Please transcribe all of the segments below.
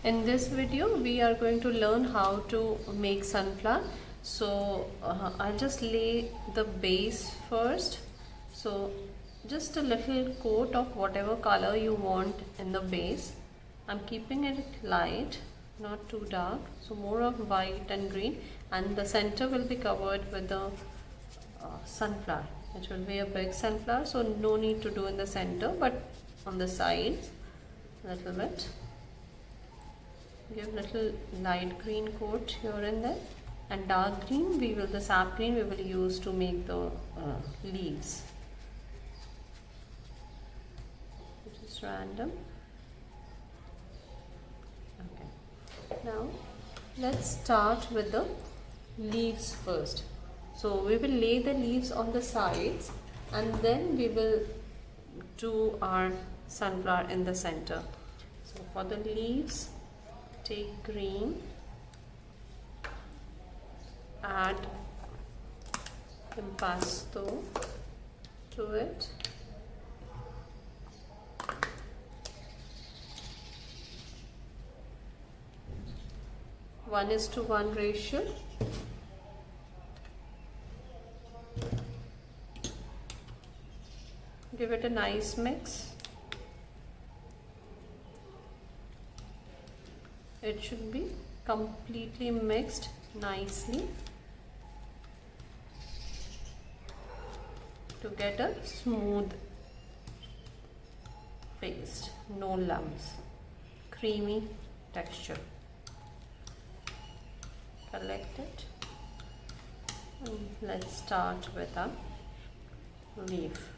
In this video we are going to learn how to make sunflower. So I'll just lay the base first. So just a little coat of whatever color you want in the base. I'm keeping it light, not too dark, so more of white and green, and the center will be covered with the sunflower, which will be a big sunflower, so no need to do in the center but on the sides a little bit. Give little light green coat here and there, and dark green the sap green we will use to make the leaves. Which is random. Okay. Now let's start with the leaves first. So we will lay the leaves on the sides and then we will do our sunflower in the center. So for the leaves, take green, add impasto to it, one is to one ratio. Give it a nice mix. It should be completely mixed nicely to get a smooth paste, no lumps, creamy texture. Collect it and let's start with a leaf.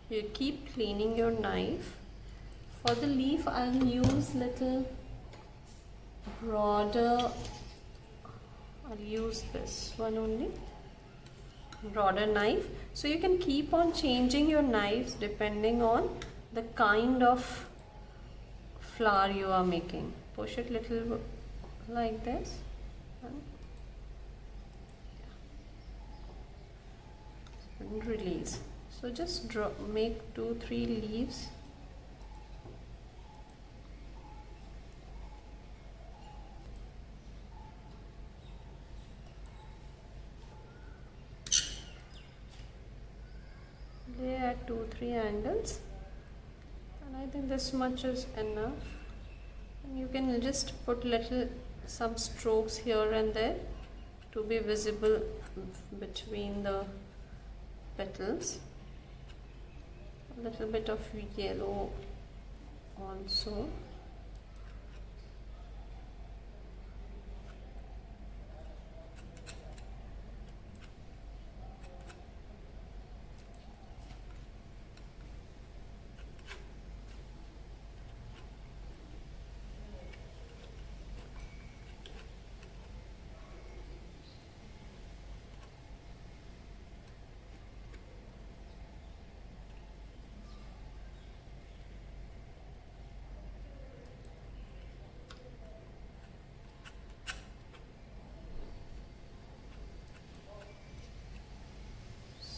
You keep cleaning your knife. For the leaf I'll use little broader, I'll use this one only, broader knife. So you can keep on changing your knives depending on the kind of flower you are making. Push it little like this and release. So just make 2-3 leaves. Lay at 2-3 angles, and I think this much is enough. And you can just put some strokes here and there to be visible between the petals. A little bit of yellow also.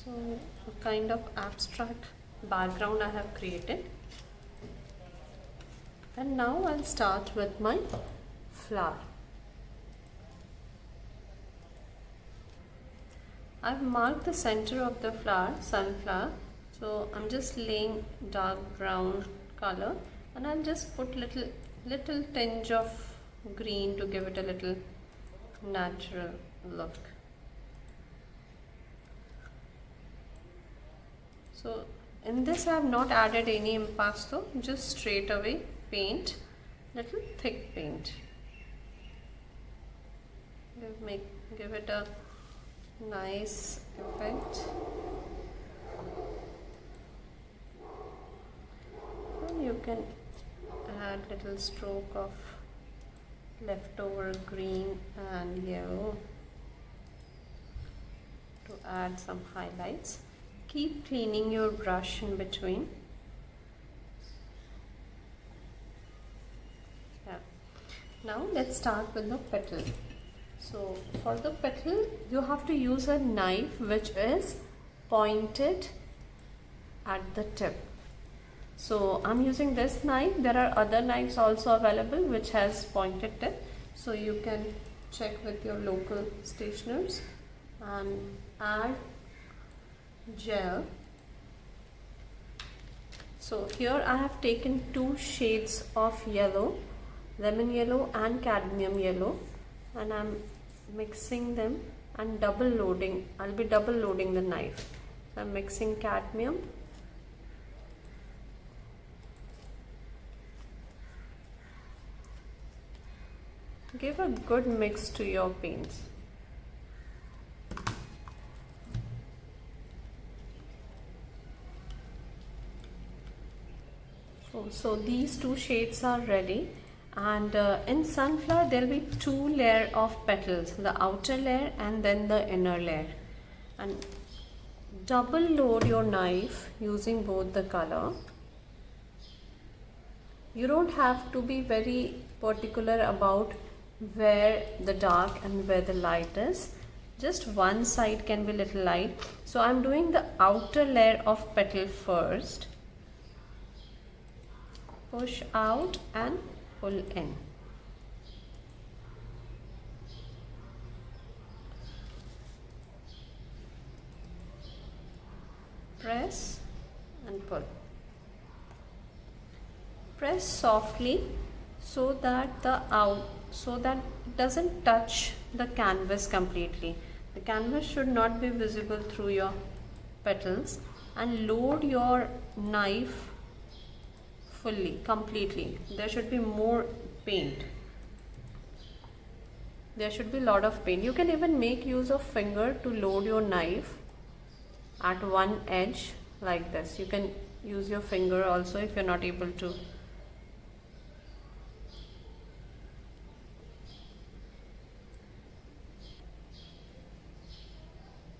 So a kind of abstract background I have created, and now I'll start with my flower. I've marked the center of the flower, sunflower, so I'm just laying dark brown color, and I'll just put little tinge of green to give it a little natural look. So in this I have not added any impasto, just straight away paint, little thick paint. Give it a nice effect. And you can add little stroke of leftover green and yellow to add some highlights. Keep cleaning your brush in between. Yeah. Now let's start with the petal. So for the petal you have to use a knife which is pointed at the tip. So I'm using this knife. There are other knives also available which has pointed tip, so you can check with your local stationers and add gel. So here I have taken two shades of yellow, lemon yellow and cadmium yellow, and I'm mixing them and double loading. I'll be double loading the knife. So I'm mixing cadmium, give a good mix to your paints. So these two shades are ready, and in sunflower there will be two layers of petals, the outer layer and then the inner layer. And double load your knife using both the color. You don't have to be very particular about where the dark and where the light is. Just one side can be little light. So I'm doing the outer layer of petal first. Push out and pull in. Press and pull. Press softly so that it doesn't touch the canvas completely. The canvas should not be visible through your petals, and load your knife fully, completely. There should be more paint. There should be a lot of paint. You can even make use of finger to load your knife at one edge like this. You can use your finger also if you're not able to.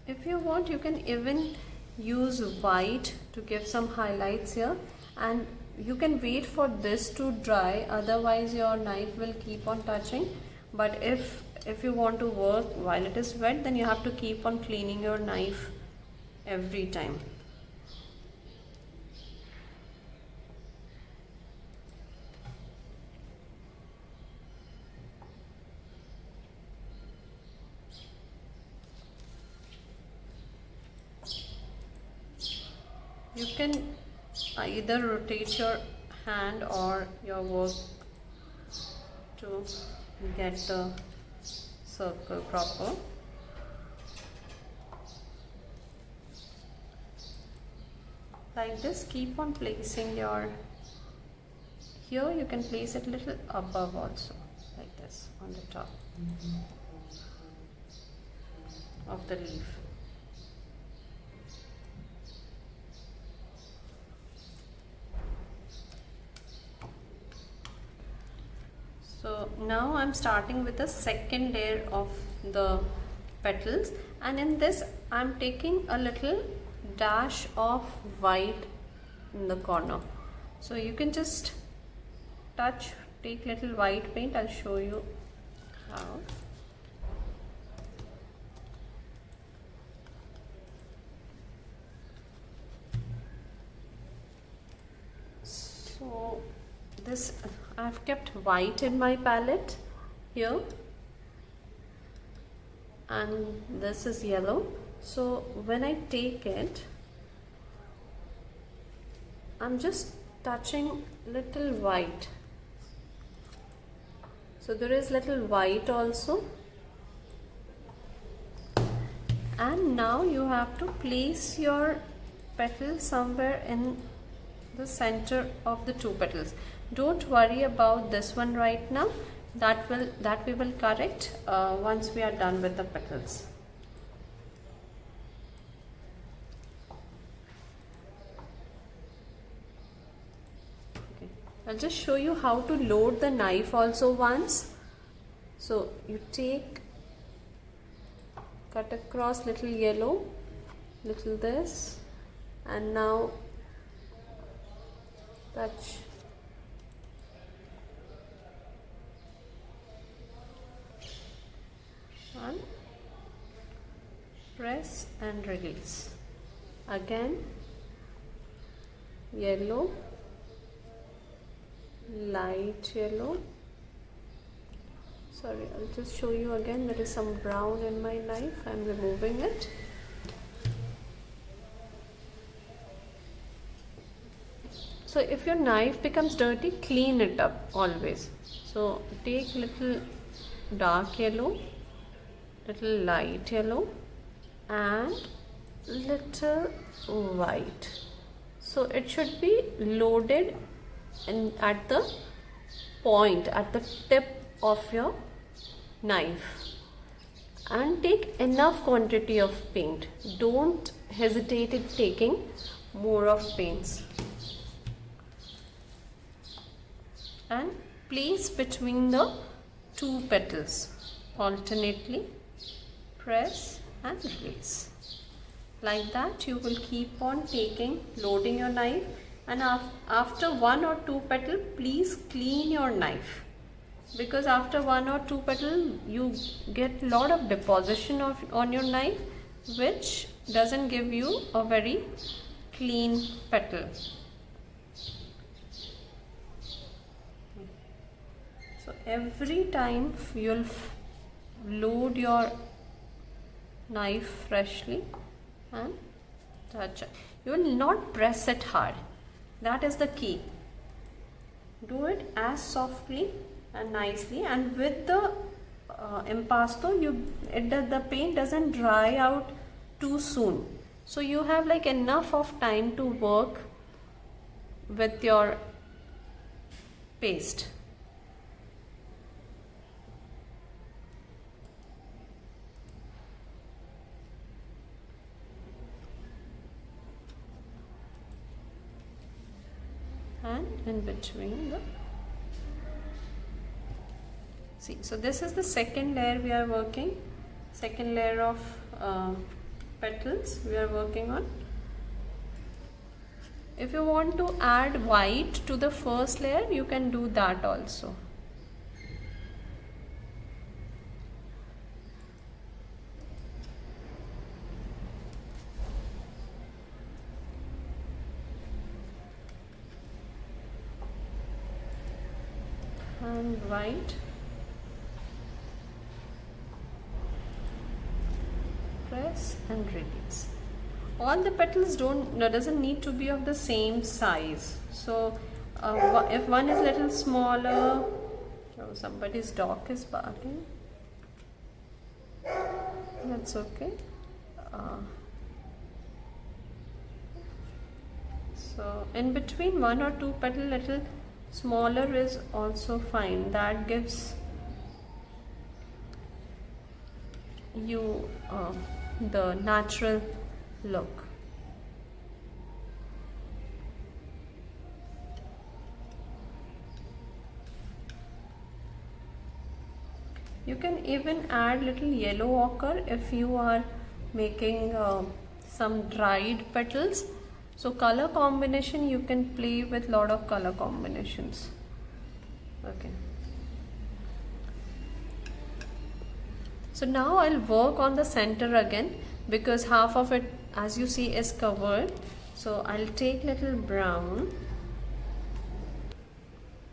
If you want, you can even use white to give some highlights here, and you can wait for this to dry, otherwise your knife will keep on touching. But if you want to work while it is wet, then you have to keep on cleaning your knife every time. You can either rotate your hand or your work to get the circle proper. Like this, keep on placing your, here you can place it little above also, like this, on the top of the leaf. So now I'm starting with the second layer of the petals, and in this I'm taking a little dash of white in the corner. So you can just take little white paint. I'll show you how. So this, I've kept white in my palette here, and this is yellow. So when I take it, I'm just touching little white. So there is little white also. And now you have to place your petal somewhere in the center of the two petals. Don't worry about this one right now. That we will correct once we are done with the petals. Okay. I'll just show you how to load the knife also once. So you cut across little yellow, little this, and now touch. And press and release. Again yellow, light yellow. Sorry, I'll just show you again. There is some brown in my knife. I'm removing it. So if your knife becomes dirty, clean it up always. So take little dark yellow, little light yellow, and little white. So it should be loaded at the point, at the tip of your knife, and take enough quantity of paint. Don't hesitate in taking more of paints, and place between the two petals alternately. Press and release. Like that you will keep on loading your knife, and after one or two petals, please clean your knife, because after one or two petals you get lot of deposition on your knife, which doesn't give you a very clean petal. So every time you'll load your knife freshly and touch it. You will not press it hard. That is the key. Do it as softly and nicely, and with the impasto, the paint doesn't dry out too soon. So you have like enough of time to work with your paste. And in between so this is the second layer we are working, second layer of petals we are working on. If you want to add white to the first layer, you can do that also. And white, press and release. All the petals doesn't need to be of the same size. So if one is little smaller, somebody's dog is barking. That's okay. So in between one or two petal, little smaller is also fine. That gives you the natural look. You can even add little yellow ochre if you are making some dried petals. So color combination, you can play with lot of color combinations. Okay. So now I'll work on the center again, because half of it, as you see, is covered. So I'll take little brown.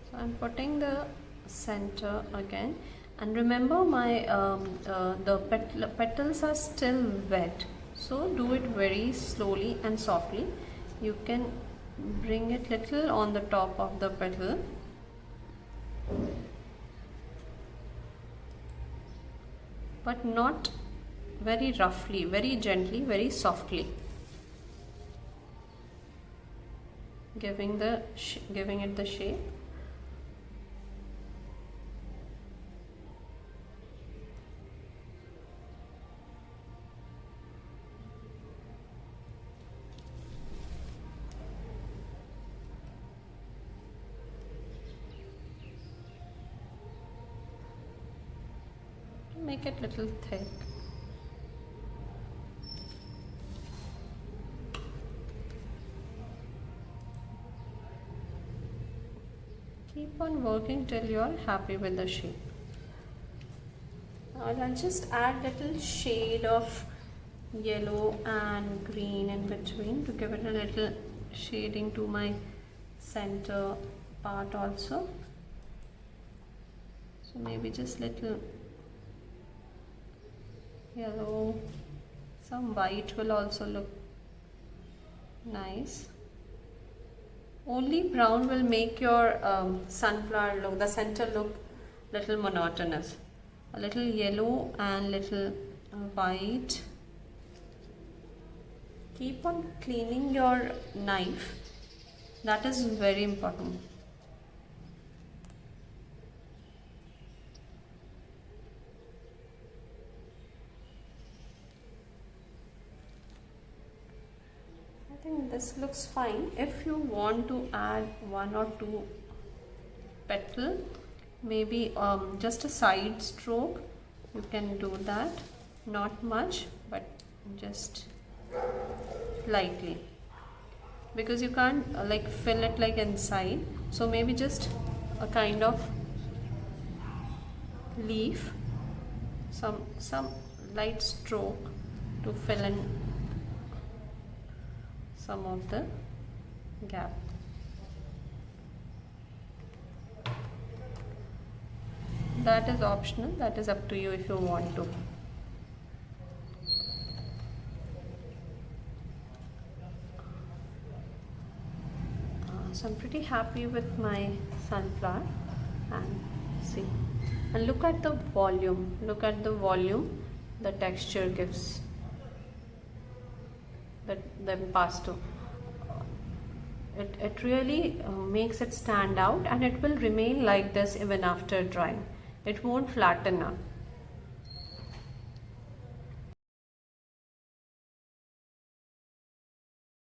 So I'm putting the center again, and remember my the petals are still wet. So do it very slowly and softly. You can bring it little on the top of the petal. But not very roughly, very gently, very softly. Giving it the shape. Make it little thick. Keep on working till you are happy with the shape. Now I'll just add little shade of yellow and green in between to give it a little shading to my center part also. So maybe just little yellow, some white will also look nice. Only brown will make your sunflower look, the center look little monotonous. A little yellow and little white. Keep on cleaning your knife, that is very important. I think this looks fine. If you want to add one or two petal, maybe just a side stroke, you can do that. Not much, but just lightly, because you can't like fill it like inside. So maybe just a kind of leaf, some light stroke to fill in some of the gap. That is optional, that is up to you if you want to. So I'm pretty happy with my sunflower, and see, and look at the volume, the texture gives the impasto. It really makes it stand out, and it will remain like this even after drying. It won't flatten up.